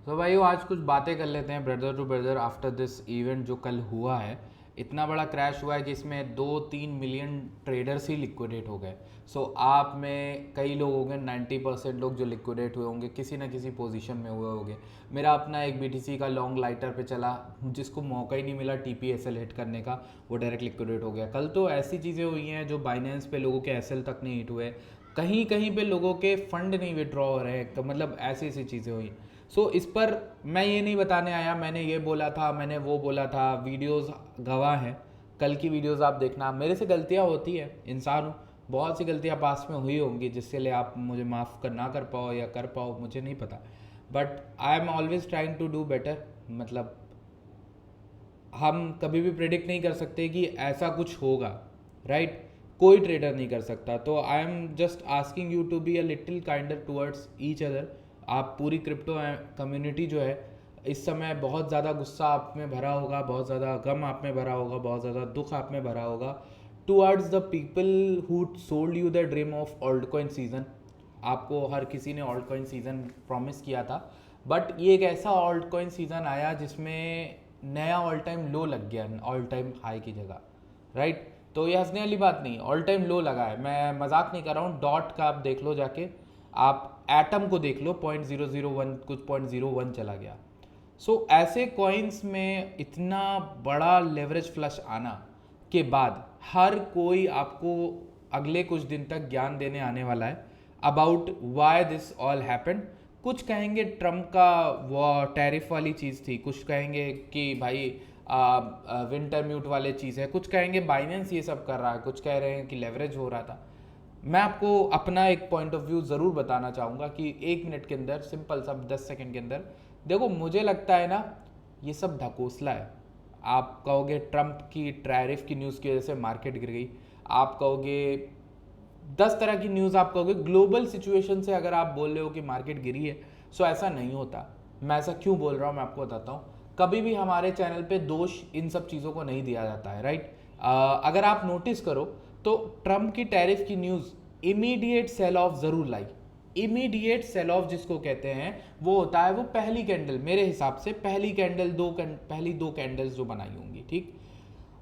तो भाई वो आज कुछ बातें कर लेते हैं brother to brother after this event जो कल हुआ है। इतना बड़ा क्रैश हुआ है जिसमें 2-3 मिलियन ट्रेडर्स ही लिक्विडेट हो गए। सो आप में कई लोग होंगे, 90% लोग जो लिक्विडेट हुए होंगे किसी ना किसी पोजीशन में हुए होंगे। मेरा अपना एक बीटीसी का लॉन्ग लाइटर पे चला, जिसको मौका ही नहीं मिला टीपीएसएल हिट करने का, वो डायरेक्ट लिक्विडेट हो गया। कल तो ऐसी चीज़ें हुई हैं जो बाइनेंस पे लोगों के एसएल तक नहीं हिट हुए, कहीं कहीं पे लोगों के फंड नहीं विड्रॉ हो रहे हैं, मतलब ऐसी ऐसी चीज़ें हुई। सो इस पर मैं ये नहीं बताने आया मैंने ये बोला था मैंने वो बोला था, वीडियोस गवाह हैं। कल की वीडियोस आप देखना, मेरे से गलतियाँ होती है, इंसान हूँ, बहुत सी गलतियाँ पास में हुई होंगी जिसके लिए आप मुझे माफ़ कर ना कर पाओ या कर पाओ मुझे नहीं पता, but I am always trying to do better. मतलब हम कभी भी प्रेडिक्ट नहीं कर सकते कि ऐसा कुछ होगा, राइट? कोई ट्रेडर नहीं कर सकता। तो I am just asking you to be a little kinder towards each other. आप पूरी क्रिप्टो कम्युनिटी जो है इस समय बहुत ज़्यादा गुस्सा आप में भरा होगा, बहुत ज़्यादा गम आप में भरा होगा, बहुत ज़्यादा दुख आप में भरा होगा towards the people who sold you the dream of alt coin season. आपको हर किसी ने ऑल्ट कॉइन सीजन प्रॉमिस किया था, बट ये एक ऐसा ऑल्ट कॉइन सीजन आया जिसमें नया ऑल टाइम लो लग गया ऑल टाइम हाई की जगह, राइट? तो ये हंसने वाली बात नहीं, ऑल टाइम लो लगा है, मैं मजाक नहीं कर रहा हूँ। डॉट का आप देख लो जाके, आप एटम को देख लो, 0.001 कुछ 0.01 चला गया। सो ऐसे कॉइन्स में इतना बड़ा लेवरेज फ्लश आना के बाद हर कोई आपको अगले कुछ दिन तक ज्ञान देने आने वाला है about why this all happened. कुछ कहेंगे ट्रम्प का वो टैरिफ वाली चीज़ थी, कुछ कहेंगे कि भाई विंटर म्यूट वाले चीज़ है, कुछ कहेंगे बाइनेंस ये सब कर रहा है, कुछ कह रहे हैं कि लेवरेज हो रहा था। मैं आपको अपना एक पॉइंट ऑफ व्यू ज़रूर बताना चाहूँगा कि 1 मिनट के अंदर, सिंपल सा 10 सेकंड के अंदर। देखो मुझे लगता है ना ये सब ढकोसला है। आप कहोगे ट्रम्प की टैरिफ की न्यूज़ की वजह से मार्केट गिर गई, आप कहोगे 10 तरह की न्यूज़, आप कहोगे ग्लोबल सिचुएशन से अगर आप बोल रहे हो कि मार्केट गिरी है, सो ऐसा नहीं होता। मैं ऐसा क्यों बोल रहा हूँ मैं आपको बताता हूँ। कभी भी हमारे चैनल पे दोष इन सब चीज़ों को नहीं दिया जाता है, राइट? अगर आप नोटिस करो तो ट्रम्प की टैरिफ की न्यूज़ इमीडिएट सेल ऑफ ज़रूर लाई। इमीडिएट सेल ऑफ जिसको कहते हैं वो होता है वो पहली कैंडल, मेरे हिसाब से पहली कैंडल, पहली दो कैंडल्स जो बनाई होंगी, ठीक?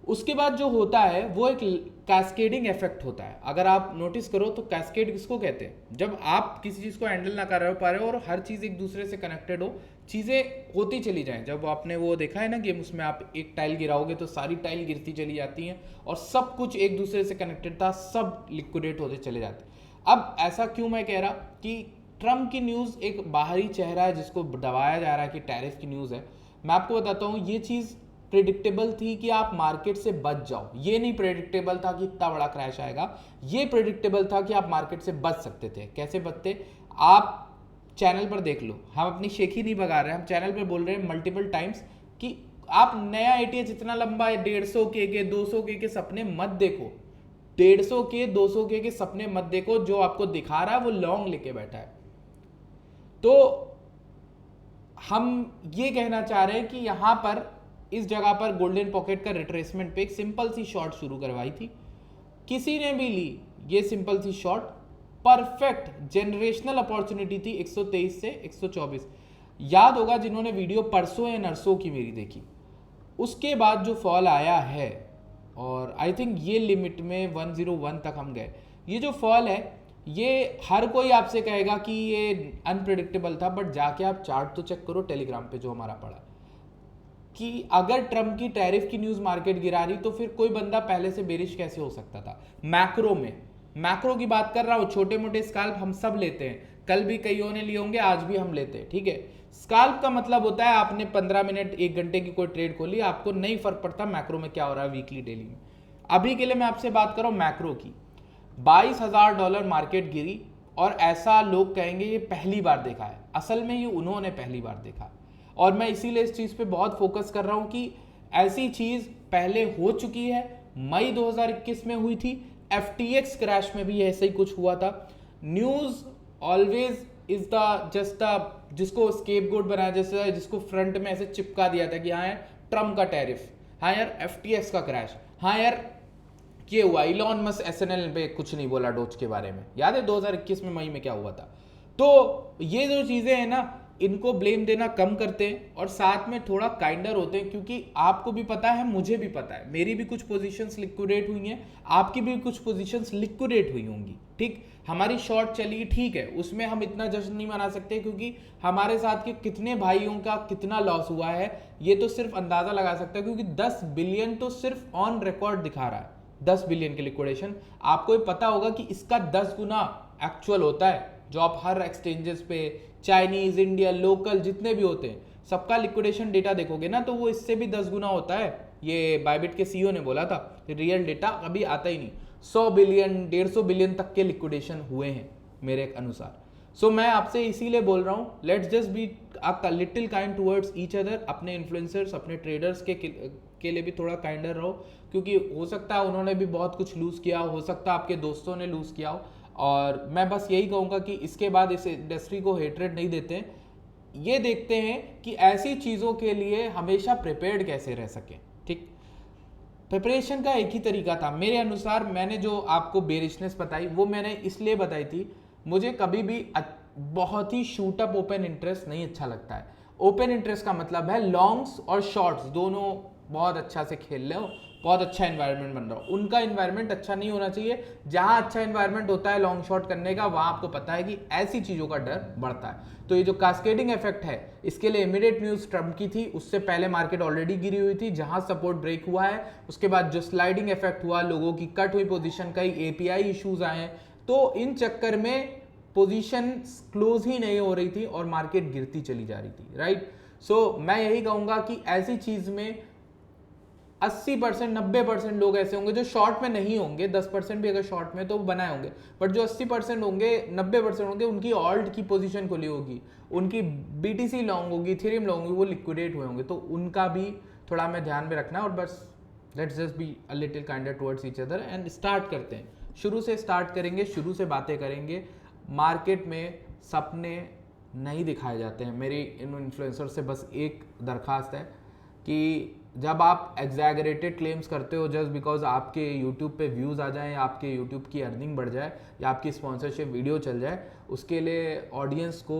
उसके बाद जो होता है वो एक कैस्केडिंग इफेक्ट होता है। अगर आप नोटिस करो तो कैस्केड किसको कहते हैं? जब आप किसी चीज़ को हैंडल ना कर रहे हो पा रहे हो और हर चीज़ एक दूसरे से कनेक्टेड हो, चीज़ें होती चली जाएं। जब आपने वो देखा है ना गेम, उसमें आप एक टाइल गिराओगे तो सारी टाइल गिरती चली जाती हैं और सब कुछ एक दूसरे से कनेक्टेड था, सब लिक्विडेट होते चले जाते। अब ऐसा क्यों मैं कह रहा कि ट्रम्प की न्यूज़ एक बाहरी चेहरा है जिसको दबाया जा रहा है कि टैरिफ की न्यूज़ है। मैं आपको बताता हूँ ये चीज़ प्रेडिक्टेबल थी कि आप मार्केट से बच जाओ। ये नहीं प्रेडिक्टेबल था कि इतना बड़ा क्रैश आएगा, ये प्रेडिक्टेबल था कि आप मार्केट से बच सकते थे। कैसे बचते? आप चैनल पर देख लो, हम अपनी शेखी नहीं भगा रहे हैं, हम चैनल पर बोल रहे हैं मल्टीपल टाइम्स कि आप नया एटीएच इतना लंबा है, 150 के 200 के सपने मत देखो। 150 के 200 के सपने मत देखो। जो आपको दिखा रहा है वो लॉन्ग लेके बैठा है। तो हम ये कहना चाह रहे हैं कि यहां पर इस जगह पर गोल्डन पॉकेट का रिट्रेसमेंट पे एक सिंपल सी शॉर्ट शुरू करवाई थी, किसी ने भी ली ये सिंपल सी शॉर्ट, परफेक्ट जनरेशनल अपॉर्चुनिटी थी 123 से 124। याद होगा जिन्होंने वीडियो परसों या नरसों की मेरी देखी, उसके बाद जो फॉल आया है, और आई थिंक ये लिमिट में 101 तक हम गए। ये जो फॉल है ये हर कोई आपसे कहेगा कि ये अनप्रिडिक्टेबल था, बट जाके आप चार्ट तो चेक करो टेलीग्राम पे जो हमारा पड़ा, कि अगर ट्रम्प की टैरिफ की न्यूज़ मार्केट गिरा रही तो फिर कोई बंदा पहले से बेरिश कैसे हो सकता था? मैक्रो में, मैक्रो की बात कर रहा हूँ, छोटे मोटे स्काल्प हम सब लेते हैं, कल भी कईयों ने लिए होंगे, आज भी हम लेते हैं, ठीक है? स्काल्प का मतलब होता है आपने 15 मिनट 1 घंटे की कोई ट्रेड खोली, आपको नहीं फर्क पड़ता मैक्रो में क्या हो रहा है वीकली डेली में। अभी के लिए मैं आपसे बात कर रहा हूँ मैक्रो की। $22,000 मार्केट गिरी और ऐसा लोग कहेंगे ये पहली बार देखा है, असल में ये उन्होंने पहली बार देखा। और मैं इसीलिए इस चीज़ पे बहुत फोकस कर रहा हूँ कि ऐसी चीज़ पहले हो चुकी है, मई 2021 में हुई थी, FTX क्रैश में भी ऐसे ही कुछ हुआ था। News always is the just the, जिसको स्केपगोट बनाया, जैसे जिसको फ्रंट में ऐसे चिपका दिया था कि हाँ यार ट्रम्प का टैरिफ, हाँ यार FTX का क्रैश, हाँ यार ये हुआ, इलॉन मस्क SNL पे कुछ नहीं बोला डोज के बारे में। याद है 2021 में मई में क्या हुआ था? तो ये जो चीज़ें हैं ना, इनको ब्लेम देना कम करते हैं और साथ में थोड़ा काइंडर होते हैं, क्योंकि आपको भी पता है, मुझे भी पता है, मेरी भी कुछ पोजीशंस लिक्विडेट हुई हैं, आपकी भी कुछ पोजीशंस लिक्विडेट हुई होंगी। ठीक, हमारी शॉर्ट चली, ठीक है, उसमें हम इतना जश्न नहीं मना सकते, क्योंकि हमारे साथ के कितने भाइयों का कितना लॉस हुआ है ये तो सिर्फ अंदाजा लगा सकता है, क्योंकि 10 बिलियन तो सिर्फ ऑन रिकॉर्ड दिखा रहा है, 10 बिलियन की लिक्विडेशन। आपको ये पता होगा कि इसका 10 गुना एक्चुअल होता है, जो आप हर एक्सचेंजेस पे, चाइनीज, इंडिया, लोकल जितने भी होते हैं, सबका लिक्विडेशन डेटा देखोगे ना, तो वो इससे भी 10 गुना होता है। ये बायबिट के सीईओ ने बोला था, रियल डेटा कभी आता ही नहीं। 100 बिलियन, 150 बिलियन तक के लिक्विडेशन हुए हैं मेरे अनुसार। सो मैं आपसे इसीलिए बोल रहा हूँ, let's just be a little kind towards each other. अपने इन्फ्लुएंसर्स, अपने ट्रेडर्स के लिए भी थोड़ा काइंडर रहो, क्योंकि हो सकता है उन्होंने भी बहुत कुछ लूज़ किया हो सकता है आपके दोस्तों ने लूज़ किया हो। और मैं बस यही कहूँगा कि इसके बाद इस इंडस्ट्री को हेटरेट नहीं देते हैं, ये देखते हैं कि ऐसी चीज़ों के लिए हमेशा प्रिपेयर्ड कैसे रह सकें। ठीक, प्रिपरेशन का एक ही तरीका था मेरे अनुसार। मैंने जो आपको बेरिशनेस बताई वो मैंने इसलिए बताई थी, मुझे कभी भी बहुत ही शूट अप ओपन इंटरेस्ट नहीं अच्छा लगता है। ओपन इंटरेस्ट का मतलब है लॉन्ग्स और शॉर्ट्स दोनों बहुत अच्छा से खेल लो, बहुत अच्छा एनवायरनमेंट बन रहा हो। उनका एनवायरनमेंट अच्छा नहीं होना चाहिए। जहां अच्छा एनवायरनमेंट होता है लॉन्ग शॉट करने का, वहां आपको पता है कि ऐसी चीज़ों का डर बढ़ता है। तो ये जो कास्केडिंग इफेक्ट है, इसके लिए इमीडिएट न्यूज़ ट्रम्प की थी, उससे पहले मार्केट ऑलरेडी गिरी हुई थी, जहां सपोर्ट ब्रेक हुआ है। उसके बाद जो स्लाइडिंग इफेक्ट हुआ, लोगों की कट हुई पोजीशन, कई एपीआई इश्यूज आए हैं, तो इन चक्कर में पोजीशन क्लोज ही नहीं हो रही थी और मार्केट गिरती चली जा रही थी। राइट, सो मैं यही कहूंगा कि ऐसी चीज में 80%, 90% लोग ऐसे होंगे जो शॉर्ट में नहीं होंगे। 10% भी अगर शॉर्ट में तो बनाए होंगे, बट जो 80% होंगे, 90% होंगे, उनकी ऑल्ट की पोजीशन खुली होगी, उनकी बीटीसी लॉन्ग होगी, इथेरियम लॉन्ग होगी, वो लिक्विडेट हुए होंगे। तो उनका भी थोड़ा हमें ध्यान में रखना है। और बस let's just be a little kinder towards each other and start करते हैं। शुरू से स्टार्ट करेंगे, शुरू से बातें करेंगे। मार्केट में सपने नहीं दिखाए जाते हैं। मेरी इन इन्फ्लुएंसर से बस एक दरख्वास्त है कि जब आप एग्जैगरेटेड क्लेम्स करते हो जस्ट बिकॉज आपके यूट्यूब पे व्यूज़ आ जाएं, आपके यूट्यूब की अर्निंग बढ़ जाए या आपकी स्पॉन्सरशिप वीडियो चल जाए, उसके लिए ऑडियंस को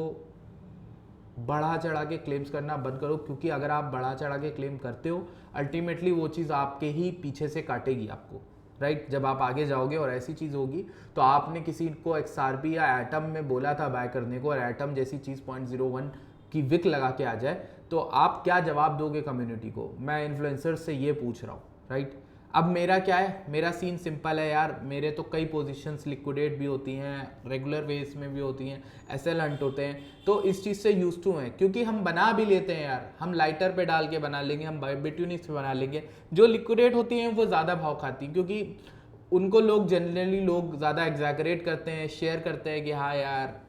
बढ़ा चढ़ा के क्लेम्स करना बंद करो। क्योंकि अगर आप बढ़ा चढ़ा के क्लेम करते हो, अल्टीमेटली वो चीज़ आपके ही पीछे से काटेगी आपको। राइट, जब आप आगे जाओगे और ऐसी चीज़ होगी, तो आपने किसी को XRP या एटम में बोला था बाय करने को, और एटम जैसी चीज़ 0.01 की विक लगा के आ जाए, तो आप क्या जवाब दोगे कम्युनिटी को? मैं इन्फ्लुएंसर्स से ये पूछ रहा हूँ। राइट, अब मेरा क्या है, मेरा सीन सिंपल है यार। मेरे तो कई पोजीशंस लिक्विडेट भी होती हैं, रेगुलर वेज में भी होती हैं, SL हंट होते हैं, तो इस चीज़ से यूज टू हैं। क्योंकि हम बना भी लेते हैं यार, हम लाइटर पे डाल के बना लेंगे, हम बिटयूनिक्स पे बना लेंगे। जो लिक्विडेट होती हैं वो ज़्यादा भाव खाती हैं, क्योंकि उनको लोग जनरली ज़्यादा एग्जैगरेट करते हैं, शेयर करते हैं कि हाँ यार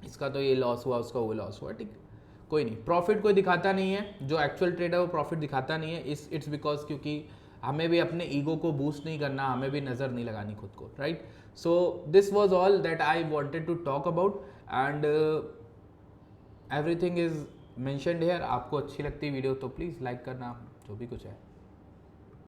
इसका तो ये लॉस हुआ, उसका वो लॉस हुआ। ठीक, कोई नहीं, प्रॉफिट कोई दिखाता नहीं है। जो एक्चुअल ट्रेडर वो प्रॉफिट दिखाता नहीं है। इट्स बिकॉज क्योंकि हमें भी अपने ईगो को बूस्ट नहीं करना, हमें भी नज़र नहीं लगानी खुद को। Right, so this was all that I wanted to talk about and everything is mentioned here. आपको अच्छी लगती है वीडियो तो प्लीज़ लाइक करना, जो भी कुछ है।